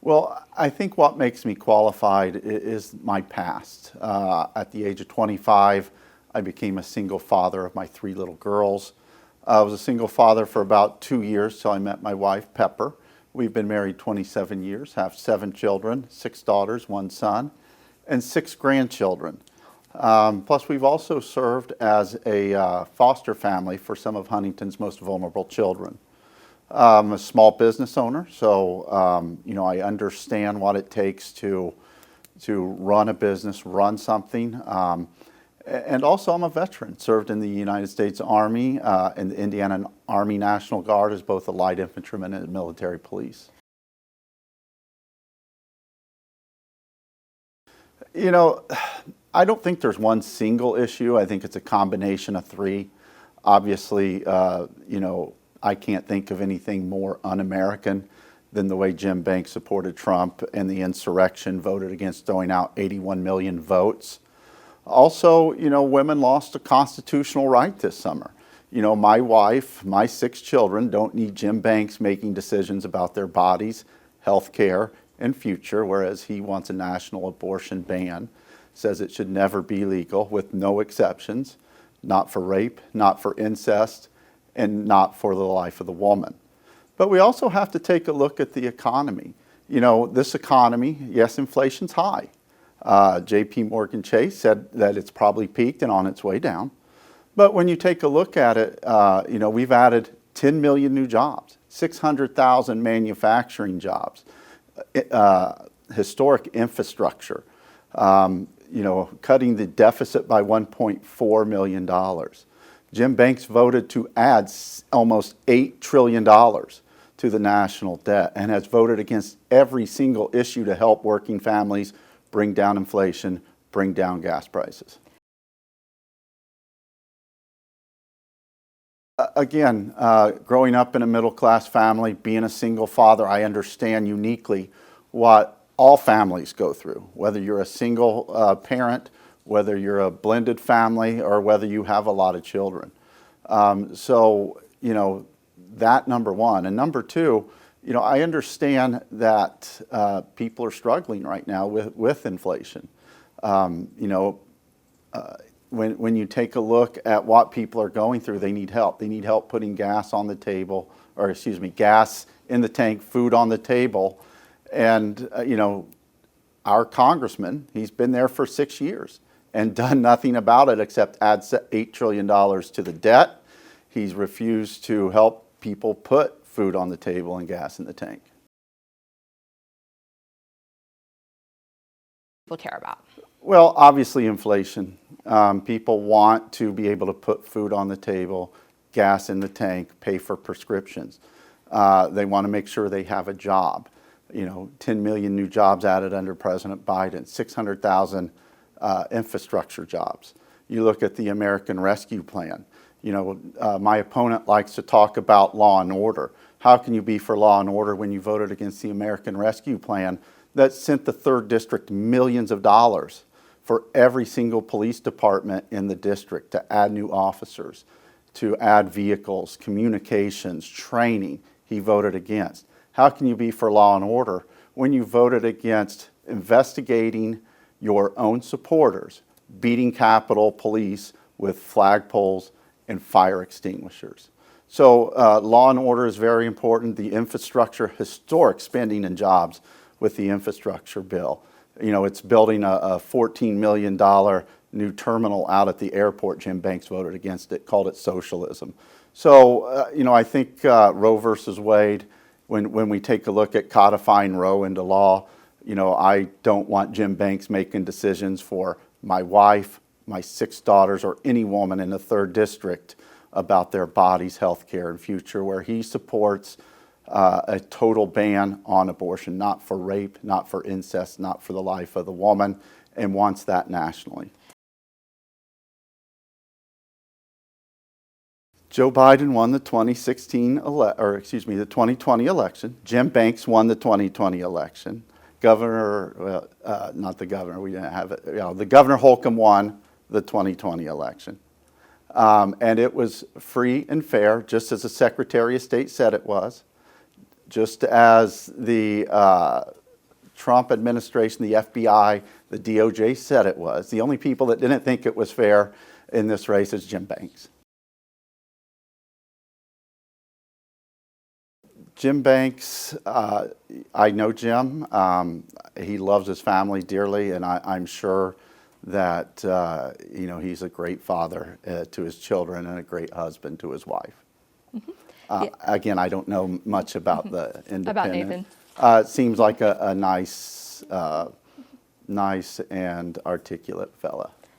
Well, I think what makes me qualified is my past. At the age of 25, I became a single father of my 3 little girls. I was a single father for about 2 years till I met my wife, Pepper. We've been married 27 years, have 7 children, 6 daughters, 1 son, and 6 grandchildren. Plus, we've also served as a foster family for some of Huntington's most vulnerable children. I'm a small business owner, so I understand what it takes to run a business, run something. And also, I'm a veteran. Served in the United States Army and the Indiana Army National Guard as both a light infantryman and military police. I don't think there's one single issue. I think it's a combination of 3. Obviously, I can't think of anything more un-American than the way Jim Banks supported Trump and the insurrection, voted against throwing out 81 million votes. Also, women lost a constitutional right this summer. My wife, my 6 children don't need Jim Banks making decisions about their bodies, health care, and future, whereas he wants a national abortion ban, says it should never be legal with no exceptions, not for rape, not for incest, and not for the life of the woman. But we also have to take a look at the economy. This economy, yes, inflation's high. JP Morgan Chase said that it's probably peaked and on its way down. But when you take a look at it, we've added 10 million new jobs, 600,000 manufacturing jobs, historic infrastructure, cutting the deficit by $1.4 million. Jim Banks voted to add almost $8 trillion to the national debt and has voted against every single issue to help working families bring down inflation, bring down gas prices. Again, growing up in a middle-class family, being a single father, I understand uniquely what all families go through, whether you're a single parent, whether you're a blended family, or whether you have a lot of children. That number one. And number two, I understand that people are struggling right now with inflation. When you take a look at what people are going through, they need help. They need help putting gas on the table, gas in the tank, food on the table. And, our congressman, he's been there for 6 years and done nothing about it except add $8 trillion to the debt. He's refused to help people put food on the table and gas in the tank. People care about? Well, obviously inflation. People want to be able to put food on the table, gas in the tank, pay for prescriptions. They want to make sure they have a job. 10 million new jobs added under President Biden, 600,000 infrastructure jobs. You look at the American Rescue Plan. My opponent likes to talk about law and order. How can you be for law and order when you voted against the American Rescue Plan that sent the 3rd District millions of dollars for every single police department in the district to add new officers, to add vehicles, communications, training? He voted against. How can you be for law and order when you voted against investigating your own supporters, beating Capitol Police with flagpoles and fire extinguishers? So law and order is very important. The infrastructure, historic spending and jobs with the infrastructure bill. It's building a $14 million new terminal out at the airport. Jim Banks voted against it, called it socialism. So, I think Roe versus Wade, when we take a look at codifying Roe into law, I don't want Jim Banks making decisions for my wife, my 6 daughters, or any woman in the 3rd District about their bodies, health care, and future, where he supports a total ban on abortion, not for rape, not for incest, not for the life of the woman, and wants that nationally. Joe Biden won the 2020 election. Jim Banks won the 2020 election. Not the governor, we didn't have it. The Governor Holcomb won the 2020 election. And it was free and fair, just as the Secretary of State said it was. Just as the Trump administration, the FBI, the DOJ said it was. The only people that didn't think it was fair in this race is Jim Banks. Jim Banks, I know Jim. He loves his family dearly, and I'm sure that he's a great father to his children and a great husband to his wife. Yeah. Again, I don't know much about the independent. About Nathan. Seems like a nice and articulate fella.